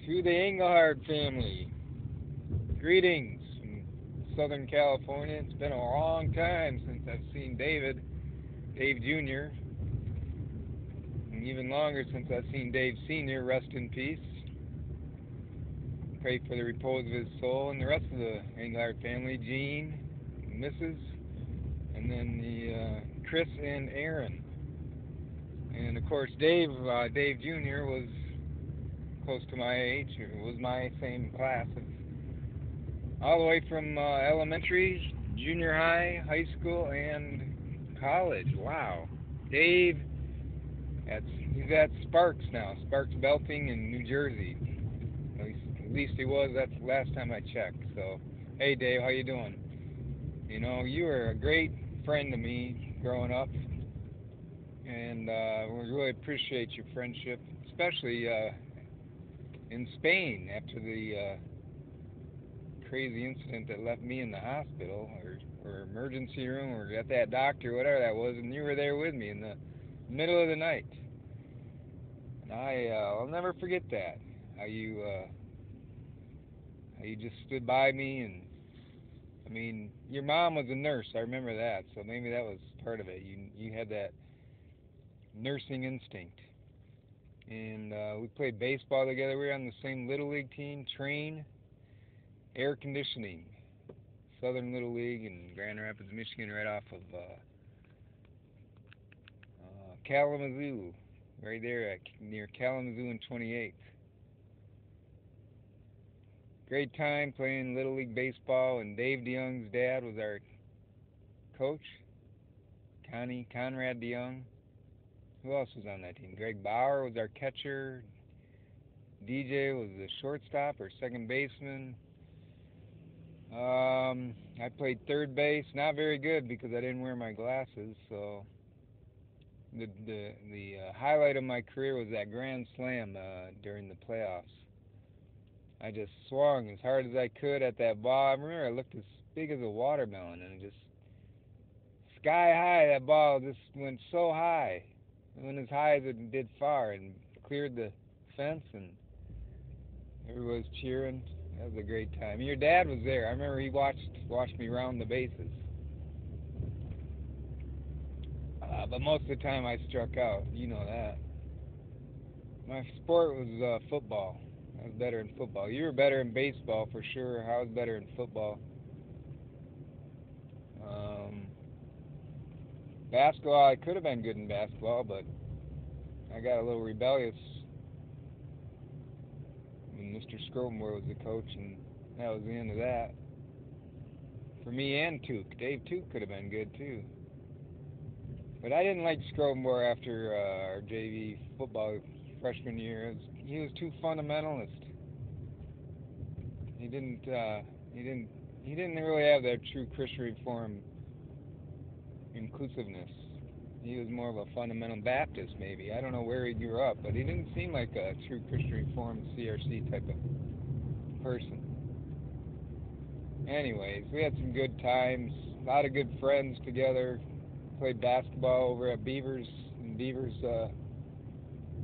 To the Engelhard family, greetings from Southern California. It's been a long time since I've seen Dave Jr., and even longer since I've seen Dave Sr. Rest in peace. Pray for the repose of his soul and the rest of the Engelhard family, Jean, Mrs., and then the Chris and Aaron. And of course, Dave Jr. was close to my age. It was my same class all the way from elementary, junior high, high school, and college. Wow. Dave, he's at Sparks now, Sparks Belting in New Jersey. At least he was. That's the last time I checked. So, hey Dave, how you doing? You know, you were a great friend to me growing up, and we really appreciate your friendship, especially in Spain after the crazy incident that left me in the hospital or emergency room or at that doctor, whatever that was, and you were there with me in the middle of the night. And I'll never forget that. How you just stood by me, and I mean, your mom was a nurse. I remember that, so maybe that was part of it. You had that nursing instinct. And we played baseball together. We were on the same little league team, train, air conditioning, Southern Little League in Grand Rapids, Michigan, right off of Kalamazoo, right there near Kalamazoo and 28th. Great time playing Little League baseball, and Dave DeYoung's dad was our coach, Conrad DeYoung. Who else was on that team? Greg Bauer was our catcher. DJ was the shortstop or second baseman. I played third base, not very good because I didn't wear my glasses. So the highlight of my career was that grand slam during the playoffs. I just swung as hard as I could at that ball. I remember I looked as big as a watermelon, and it just sky high. That ball just went so high. It went as high as it did far, and cleared the fence, and everybody was cheering. That was a great time. And your dad was there. I remember he watched me round the bases. But most of the time I struck out. You know that. My sport was football. I was better in football. You were better in baseball for sure. I was better in football. Um, Basketball, I could have been good in basketball, but I got a little rebellious when Mr. Scrotumore was the coach, and that was the end of that. For me and Took. Dave Took could have been good too. But I didn't like Scrotumore after our JV football freshman year. He was too fundamentalist. He didn't. He didn't. He didn't really have that true Christian Reform inclusiveness. He was more of a fundamental Baptist, maybe. I don't know where he grew up, but he didn't seem like a true Christian Reformed CRC type of person. Anyways, we had some good times, a lot of good friends together. Played basketball over at Beaver's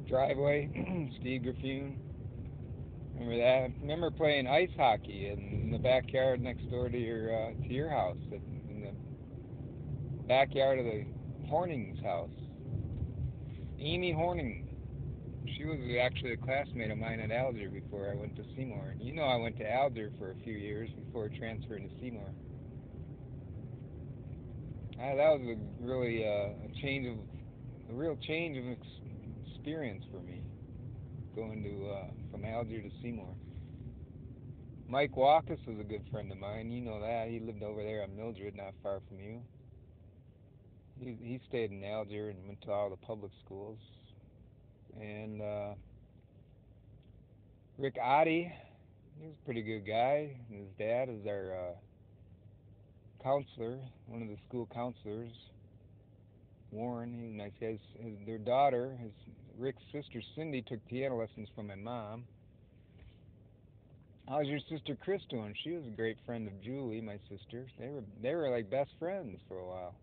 driveway, Steve Griffune. Remember that? Remember playing ice hockey in the backyard next door to your house, in the backyard of the Horning's house. Amy Horning. She was actually a classmate of mine at Alger before I went to Seymour. You know, I went to Alger for a few years before transferring to Seymour. That was really a real change of experience for me, going to from Alger to Seymour. Mike Walkus was a good friend of mine. You know that. He lived over there on Mildred, not far from you. He stayed in Alger and went to all the public schools. And Rick Oddie, he was a pretty good guy. His dad is our counselor, one of the school counselors. Warren, he's nice. Their daughter, Rick's sister Cindy, took piano lessons from my mom. How's your sister Chris doing? She was a great friend of Julie, my sister. They were like best friends for a while.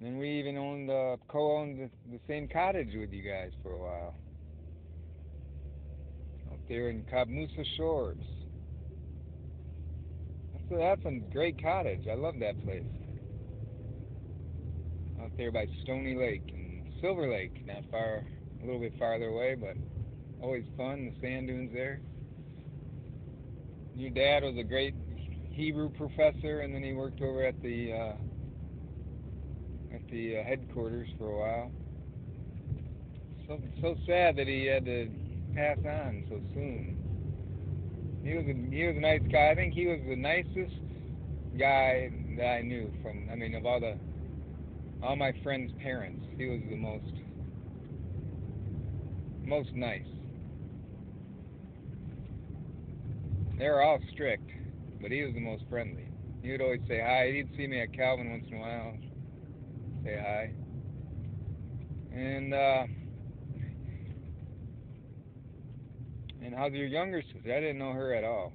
And we even co-owned the same cottage with you guys for a while. there in Camusa Shores. That's a great cottage. I love that place. Out there by Stony Lake and Silver Lake, not far, a little bit farther away, but always fun. The sand dunes there. Your dad was a great Hebrew professor, and then he worked over at the headquarters for a while. So sad that he had to pass on so soon. He was a nice guy. I think he was the nicest guy that I knew of all my friends' parents. He was the most nice. They were all strict, but he was the most friendly. He would always say hi. He'd see me at Calvin once in a while, say hi. And how's your younger sister? I didn't know her at all.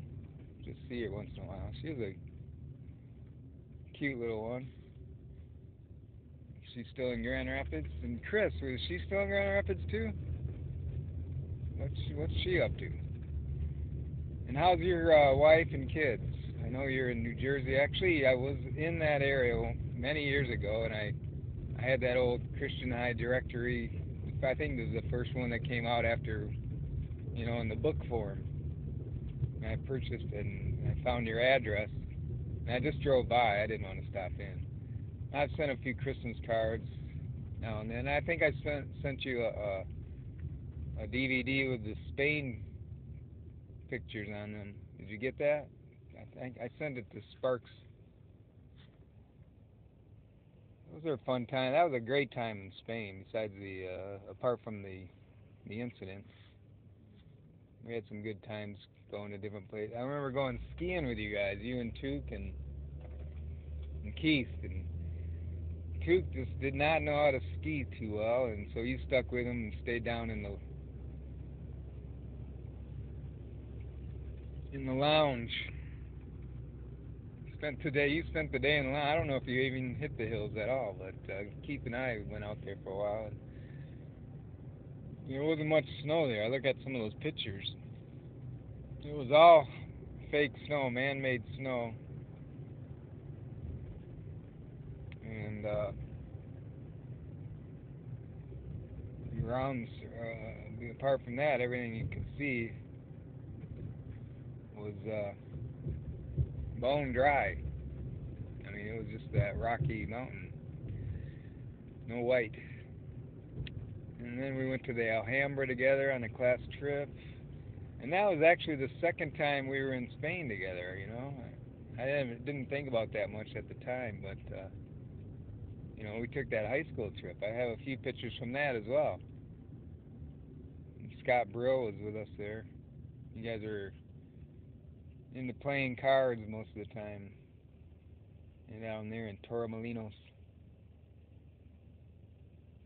Just see her once in a while. She was a cute little one. She's still in Grand Rapids. And Chris, was she still in Grand Rapids too? What's she up to? And how's your wife and kids? I know you're in New Jersey. Actually, I was in that area many years ago, and I had that old Christian High directory. I think this is the first one that came out after, in the book form. And I purchased it, and I found your address. And I just drove by. I didn't want to stop in. I've sent a few Christmas cards now and then. I think I sent you a DVD with the Spain pictures on them. Did you get that? I think I sent it to Sparks. Those were a fun time. That was a great time in Spain. Besides apart from the incident, we had some good times going to different places. I remember going skiing with you guys, you and Took and Keith. And Took just did not know how to ski too well, and so you stuck with him and stayed down in the lounge. You spent the day in the lounge. I don't know if you even hit the hills at all, but Keith and I went out there for a while. And there wasn't much snow there. I look at some of those pictures. It was all fake snow, man-made snow. And apart from that, everything you could see was bone dry. I mean, it was just that rocky mountain, no white. And then we went to the Alhambra together on a class trip. And that was actually the second time we were in Spain together, I didn't think about that much at the time, but, we took that high school trip. I have a few pictures from that as well. And Scott Brill was with us there. You guys were into playing cards most of the time. And down there in Torremolinos.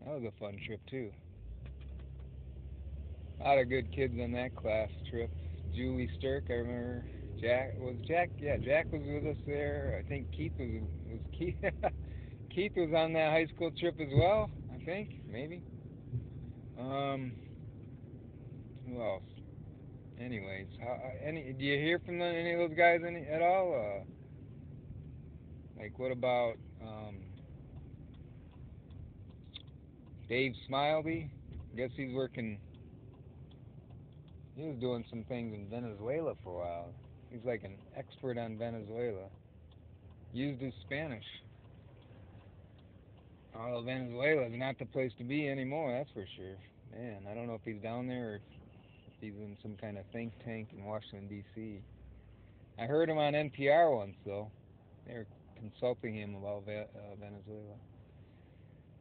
That was a fun trip, too. A lot of good kids on that class trip. Julie Sturk, I remember. Jack was with us there. I think Keith was Keith. Keith was on that high school trip as well. I think maybe. Who else? Anyways, do you hear from any of those guys at all? Like, what about Dave Smiley? I guess he's working. He was doing some things in Venezuela for a while. He's like an expert on Venezuela. Used his Spanish. Although Venezuela's not the place to be anymore, that's for sure. Man, I don't know if he's down there or if he's in some kind of think tank in Washington, D.C. I heard him on NPR once, though. They were consulting him about Venezuela.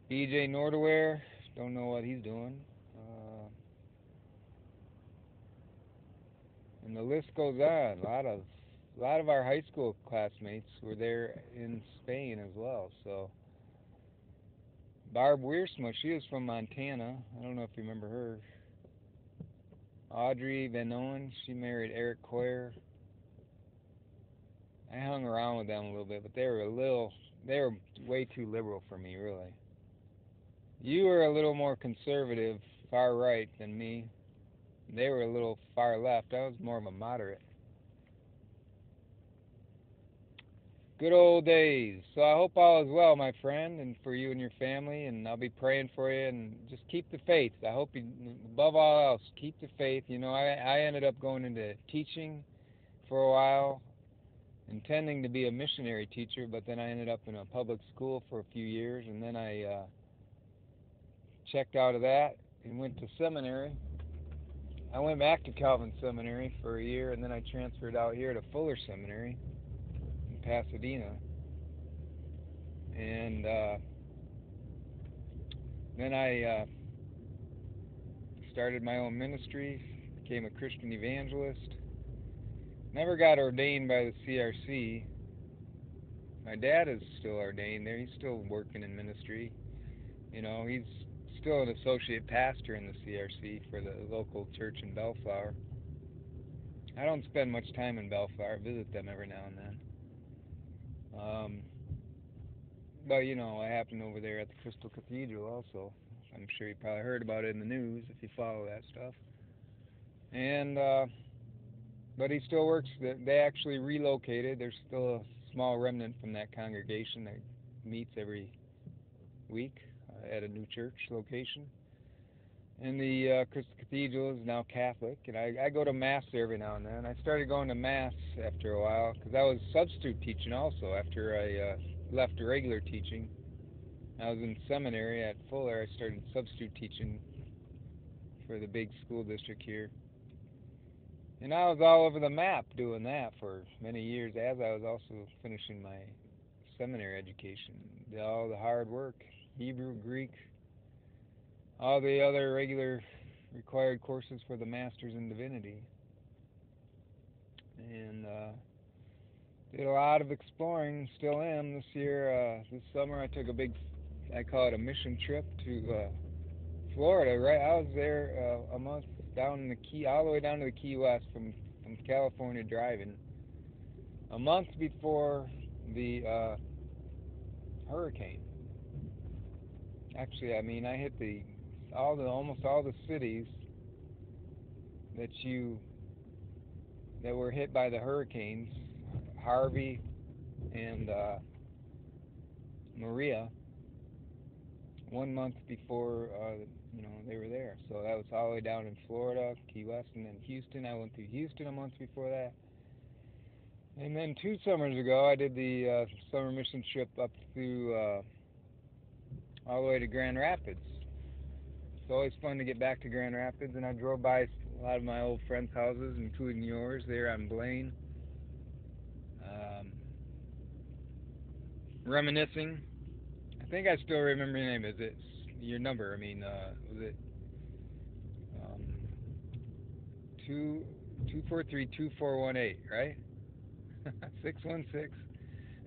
B.J. Nordeware, don't know what he's doing. And the list goes on. A lot of our high school classmates were there in Spain as well. So Barb Wiersma, she was from Montana. I don't know if you remember her. Audrey Van Owen, she married Eric Coyer. I hung around with them a little bit, but they were way too liberal for me, really. You were a little more conservative, far right than me. They were a little far left. I was more of a moderate. Good old days. So I hope all is well, my friend, and for you and your family, and I'll be praying for you, and just keep the faith. I hope you, above all else, keep the faith. You know, I ended up going into teaching for a while, intending to be a missionary teacher, but then I ended up in a public school for a few years, and then I checked out of that and went to seminary. I went back to Calvin Seminary for a year, and then I transferred out here to Fuller Seminary in Pasadena. And then I started my own ministry, became a Christian evangelist. Never got ordained by the CRC. My dad is still ordained there. He's still working in ministry. You know, he's still an associate pastor in the CRC for the local church in Bellflower. I don't spend much time in Bellflower. I visit them every now and then. But, you know, I happen over there at the Crystal Cathedral also. I'm sure you probably heard about it in the news if you follow that stuff. And, but he still works. They actually relocated. There's still a small remnant from that congregation that meets every week at a new church location. And the Crystal Cathedral is now Catholic, and I go to Mass there every now and then. I started going to Mass after a while because I was substitute teaching also after I left regular teaching. I was in seminary at Fuller. I started substitute teaching for the big school district here. And I was all over the map doing that for many years as I was also finishing my seminary education. Did all the hard work, Hebrew, Greek, all the other regular required courses for the Masters in Divinity. And did a lot of exploring, still am this year. This summer I took a big, I call it a mission trip to Florida, right? I was there a month down in the Key, all the way down to the Key West from California driving. A month before the hurricane. Actually, I mean, I hit almost all the cities that were hit by the hurricanes, Harvey and Maria, 1 month before they were there. So that was all the way down in Florida, Key West, and then Houston. I went through Houston a month before that. And then 2 summers ago, I did the summer mission trip up through all the way to Grand Rapids. It's always fun to get back to Grand Rapids, and I drove by a lot of my old friends' houses, including yours there on Blaine. Reminiscing. I think I still remember your name. Is it your number? I mean, was it 243-2418, right?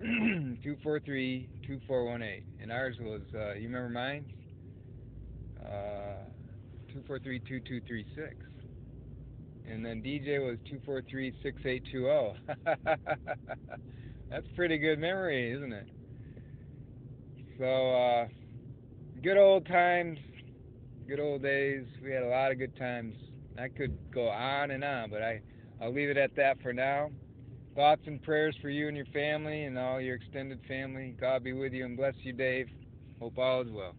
616-243-2418. And ours was, you remember mine? 243-2236. And then DJ was 243-6820. That's pretty good memory, isn't it? So, good old times, good old days. We had a lot of good times. I could go on and on, but I'll leave it at that for now. Thoughts and prayers for you and your family and all your extended family. God be with you and bless you, Dave. Hope all is well.